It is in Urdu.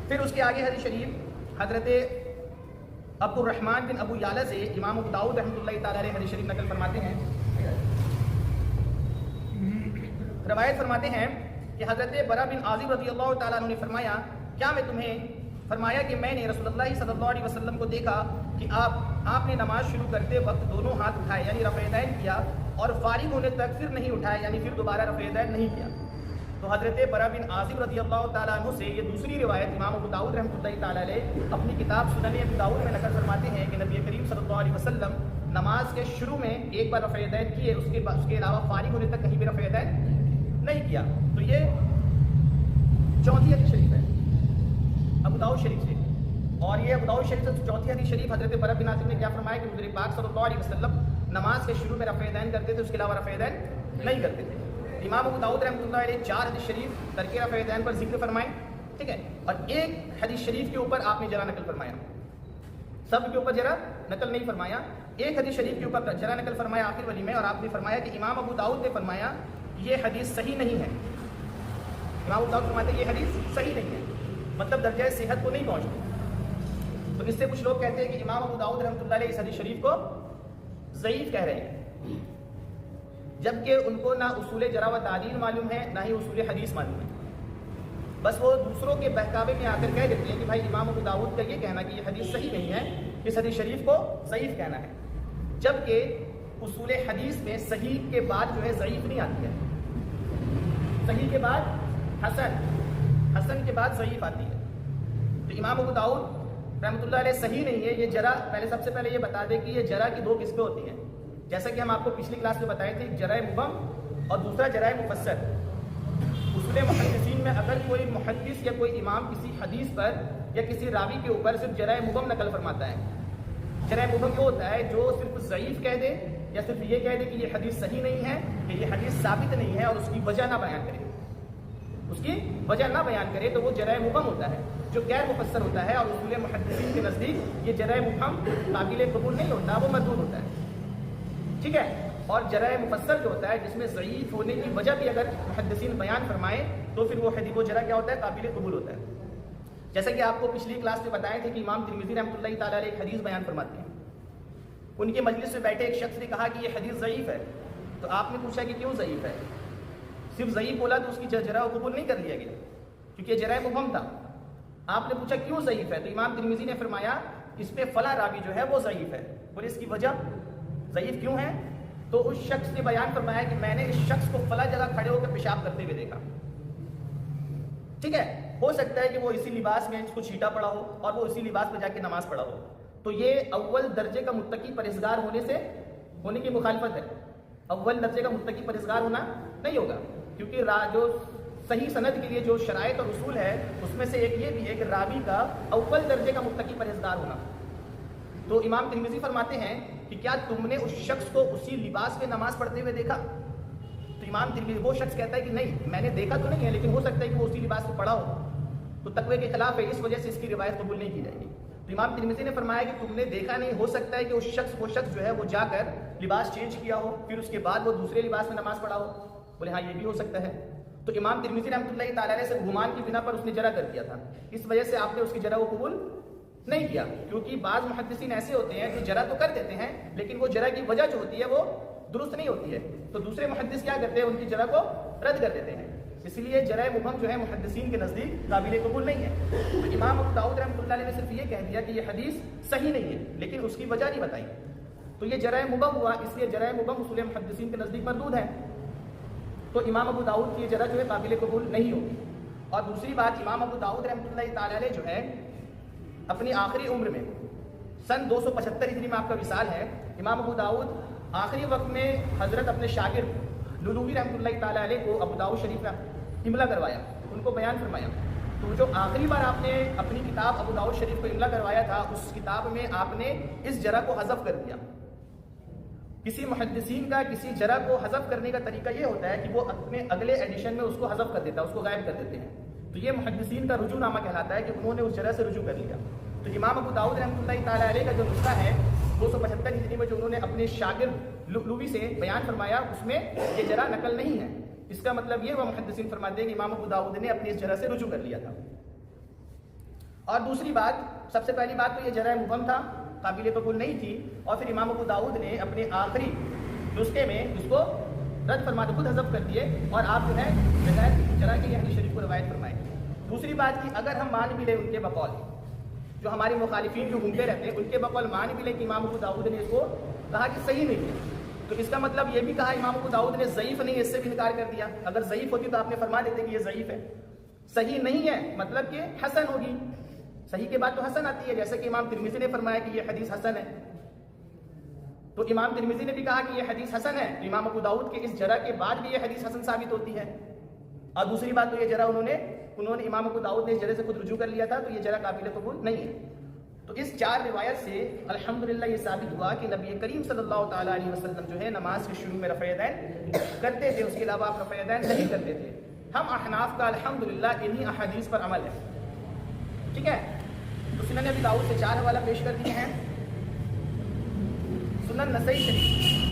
پھر اس کے آگے حدیث شریف حضرت عبد الرحمن بن ابو یعلا سے امام ابو داؤد رحمۃ اللہ تعالیٰ علیہ حدیث شریف نقل فرماتے ہیں، روایت فرماتے ہیں کہ حضرت برا بن عازب رضی اللہ تعالیٰ عنہ نے فرمایا، کیا میں تمہیں فرمایا کہ میں نے رسول اللہ صلی اللہ علیہ وسلم کو دیکھا کہ آپ نے نماز شروع کرتے وقت دونوں ہاتھ اٹھائے یعنی رفع یدین کیا، اور فارغ ہونے تک پھر نہیں اٹھائے یعنی پھر دوبارہ رفع یدین نہیں کیا۔ تو حضرت برا بن عازب رضی اللہ تعالیٰ عنہ سے یہ دوسری روایت امام ابو داؤد رحمۃ اللہ تعالیٰ علیہ اپنی کتاب سنن ابی داؤد میں نقل فرماتے ہیں کہ نبی کریم صلی اللہ علیہ وسلم نماز کے شروع میں ایک بار رفع یدین کیے، اس کے علاوہ فارغ ہونے تک کہیں بھی رفع یدین نہیں کیا۔ تو یہ چوتھی حدیث شریف ہے ابو داؤد شریف سے، اور یہ ابو داؤد شریف سے چوتھی حدیث شریف حضرت برا بن عازب نے کیا فرمایا کہ حضور پاک صلی اللہ علیہ وسلم نماز کے شروع میں رفع یدین کرتے تھے، اس کے علاوہ رفع یدین نہیں کرتے تھے۔ امام ابو داؤد رحمۃ اللہ علیہ 4 حدیث شریف ترک رفع یدین پر ذکر فرمائے، ٹھیک ہے، اور ایک حدیث شریف کے اوپر آپ نے جرا نقل فرمایا، سب کے اوپر جرا نقل نہیں فرمایا، ایک حدیث شریف کے اوپر جرا نقل فرمایا آخر والی میں، اور آپ نے فرمایا کہ امام ابو داؤد نے فرمایا یہ حدیث صحیح نہیں ہے۔ امام ابو داؤد فرماتے ہیں یہ حدیث صحیح نہیں ہے، مطلب درجہ صحت کو نہیں پہنچتی۔ تو اس سے کچھ لوگ کہتے ہیں کہ امام ابو داؤد رحمۃ اللہ علیہ اس حدیث شریف کو ضعیف کہہ رہے ہیں، جبکہ ان کو نہ اصول جرح و تعدیل معلوم ہے نہ ہی اصول حدیث معلوم ہے، بس وہ دوسروں کے بہکاوے میں آ کر کہہ دیتے ہیں کہ بھائی امام ابو داؤد کا یہ کہنا کہ یہ حدیث صحیح نہیں ہے، اس حدیث شریف کو ضعیف کہنا ہے، جبکہ اصول حدیث میں صحیح کے بعد جو ہے ضعیف نہیں آتی ہے، صحیح کے بعد حسن، حسن کے بعد ضعیف آتی ہے۔ تو امام ابو داؤد رحمۃ اللہ علیہ صحیح نہیں ہے یہ جرح، پہلے سب سے پہلے یہ بتا دیں کہ یہ جرح کی 2 قسمیں ہوتی ہیں، جیسا کہ ہم آپ کو پچھلی کلاس میں بتائے تھے، جرح مبہم اور دوسرا جرح مفسر۔ اصول محدثین میں اگر کوئی محدث یا کوئی امام کسی حدیث پر یا کسی راوی کے اوپر صرف جرح مبہم نقل فرماتا ہے، جرح مبہم وہ ہوتا ہے جو صرف ضعیف کہہ دے یا صرف یہ کہہ دے کہ یہ حدیث صحیح نہیں ہے، کہ یہ حدیث ثابت نہیں ہے، اور اس کی وجہ نہ بیان کرے، اس کی وجہ نہ بیان کرے تو وہ جرح مبہم ہوتا ہے جو غیر مفسر ہوتا ہے، اور اصول محدثین کے نزدیک یہ جرح مبہم قابل قبول نہیں ہوتا، وہ مردود ہوتا ہے، ٹھیک ہے۔ اور جرح مفسر جو ہوتا ہے جس میں ضعیف ہونے کی وجہ بھی اگر محدثین بیان فرمائیں تو پھر وہ حدیث و جرح کیا ہوتا ہے، قابل قبول ہوتا ہے۔ جیسا کہ آپ کو پچھلی کلاس میں بتائے تھے کہ امام ترمذی رحمۃ اللہ تعالیٰ علیہ ایک حدیث بیان فرماتے ہیں، ان کے مجلس میں بیٹھے ایک شخص نے کہا کہ یہ حدیث ضعیف ہے، تو آپ نے پوچھا کہ کیوں ضعیف ہے؟ صرف ضعیف بولا تو اس کی جرح و قبول نہیں کر لیا گیا کیونکہ یہ جرح مبہم تھا۔ آپ نے پوچھا کیوں ضعیف ہے؟ تو امام ترمذی نے فرمایا اس پہ فلاں راوی جو ہے وہ ضعیف ہے۔ بولے اس کی وجہ ضعیف کیوں ہے؟ تو اس شخص نے بیان فرمایا کہ میں نے اس شخص کو فلاں جگہ کھڑے ہو کر پیشاب کرتے ہوئے دیکھا، ٹھیک ہے، ہو سکتا ہے کہ وہ اسی لباس میں اس کو چھیٹا پڑا ہو اور وہ اسی لباس میں جا کے نماز پڑھا ہو، تو یہ اول درجے کا متقی پرہیزگار ہونے کی مخالفت ہے، اول درجے کا متقی پرہیزگار ہونا نہیں ہوگا، کیونکہ جو صحیح سند کے لیے جو شرائط اور اصول ہے اس میں سے ایک یہ بھی ہے کہ راوی کا اول درجے کا متقی پرہیزگار ہونا۔ تو امام ترمذی فرماتے ہیں کہ کیا تم نے اس شخص کو اسی لباس میں نماز پڑھتے ہوئے دیکھا؟ تو امام ترمذی، وہ شخص کہتا ہے کہ نہیں میں نے دیکھا تو نہیں ہے، لیکن ہو سکتا ہے کہ وہ اسی لباس میں پڑھا ہو، تو تقوی کے خلاف ہے، اس وجہ سے اس کی روایت قبول نہیں کی جائے گی۔ تو امام ترمذی نے فرمایا کہ تم نے دیکھا نہیں، ہو سکتا ہے کہ وہ شخص جو ہے وہ جا کر لباس چینج کیا ہو، پھر اس کے بعد وہ دوسرے لباس میں نماز پڑھا ہو۔ بولے ہاں یہ بھی ہو سکتا ہے۔ تو امام ترمذی رحمۃ اللہ تعالیٰ علیہ سے گمان کی بنا پر اس نے جرح کر دیا تھا، اس وجہ سے آپ نے اس کی جرح کو قبول نہیں کیا، کیونکہ بعض محدثین ایسے ہوتے ہیں کہ جرح تو کر دیتے ہیں لیکن وہ جرح کی وجہ جو ہوتی ہے وہ درست نہیں ہوتی ہے، تو دوسرے محدث کیا کرتے ہیں، ان کی جرح کو رد کر دیتے ہیں، اس لیے جرح مبہم جو ہے محدثین کے نزدیک قابل قبول نہیں ہے۔ تو امام ابو داؤد رحمۃ اللہ علیہ نے صرف یہ کہہ دیا کہ یہ حدیث صحیح نہیں ہے، لیکن اس کی وجہ نہیں بتائی، تو یہ جرح مبہم ہوا، اس لیے جرح مبہم اصول محدثین کے نزدیک مردود ہے، تو امام ابو داؤد کی یہ جرح جو ہے قابل قبول نہیں ہوگی۔ اور دوسری بات، امام ابو داؤد رحمۃ اللہ تعالیٰ علیہ جو ہے اپنی آخری عمر میں سن 275 ہجری میں آپ کا وصال ہے، امام ابو داؤد آخری وقت میں حضرت اپنے شاگرد لولوی رحمۃ اللہ تعالیٰ علیہ کو ابو داؤد شریف کا املا کروایا، ان کو بیان فرمایا، تو جو آخری بار آپ نے اپنی کتاب ابو داؤد شریف کو املا کروایا تھا اس کتاب میں آپ نے اس جرح کو حذف کر دیا۔ کسی محدثین کا کسی جرح کو حذف کرنے کا طریقہ یہ ہوتا ہے کہ وہ اپنے اگلے ایڈیشن میں اس کو حذف کر دیتا ہے، اس کو غائب کر دیتے ہیں، تو یہ محدثین کا رجوع نامہ کہلاتا ہے کہ انہوں نے اس جرح سے رجوع کر لیا۔ تو امام ابو داؤد رحمۃ اللہ تعالیٰ علیہ کا جو نسخہ ہے 275 ہجری میں جو انہوں نے اپنے شاگرد لؤلؤی سے بیان فرمایا اس میں یہ جرح نقل نہیں ہے، اس کا مطلب یہ ہوا محدثین فرماتے ہیں کہ امام ابو داؤد نے اپنی اس جرح سے رجوع کر لیا تھا۔ اور دوسری بات، سب سے پہلی بات تو یہ جرح مبہم تھا، قابل قبول نہیں تھی، اور پھر امام ابو داؤد نے اپنے آخری نسخے میں اس کو رد فرماتے خود حذف کر دیے، اور آپ جو ہے بغیر جرح کے یہ حدیث شریف کو روایت فرمائے۔ دوسری بات کہ اگر ہم مان بھی لیں ان کے بقول، جو ہمارے مخالفین جو گھومتے رہتے ہیں ان کے بقول مان بھی لیں کہ امام ابو داؤد نے اس کو کہا کہ صحیح نہیں ہے، تو اس کا مطلب یہ بھی کہا امام ابو داؤد نے ضعیف نہیں، اس سے بھی انکار کر دیا۔ اگر ضعیف ہوتی تو آپ نے فرما دیتے کہ یہ ضعیف ہے، صحیح نہیں ہے مطلب کہ حسن ہوگی، صحیح کے بعد تو حسن آتی ہے، جیسے کہ امام ترمذی نے فرمایا کہ یہ حدیث حسن ہے، تو امام ترمذی نے بھی کہا کہ یہ حدیث حسن ہے، تو امام ابو داؤد کے اس جرح کے بعد بھی یہ حدیث حسن ثابت ہوتی ہے۔ اور دوسری بات تو یہ جرح انہوں نے امام ابو داؤد نے اس جرح سے خود رجوع کر لیا تھا، تو یہ جرح قابل قبول نہیں ہے۔ تو اس 4 روایت سے الحمدللہ یہ ثابت ہوا کہ نبی کریم صلی اللہ تعالیٰ علیہ وسلم جو ہے نماز کے شروع میں رفع یدین کرتے تھے، اس کے علاوہ آپ رفع یدین نہیں کرتے تھے۔ ہم احناف کا الحمدللہ انہی احادیث پر عمل ہے، ٹھیک ہے۔ تو سنن ابی داؤد سے 4 حوالہ پیش کر دیے ہیں، سنن نسائی شریف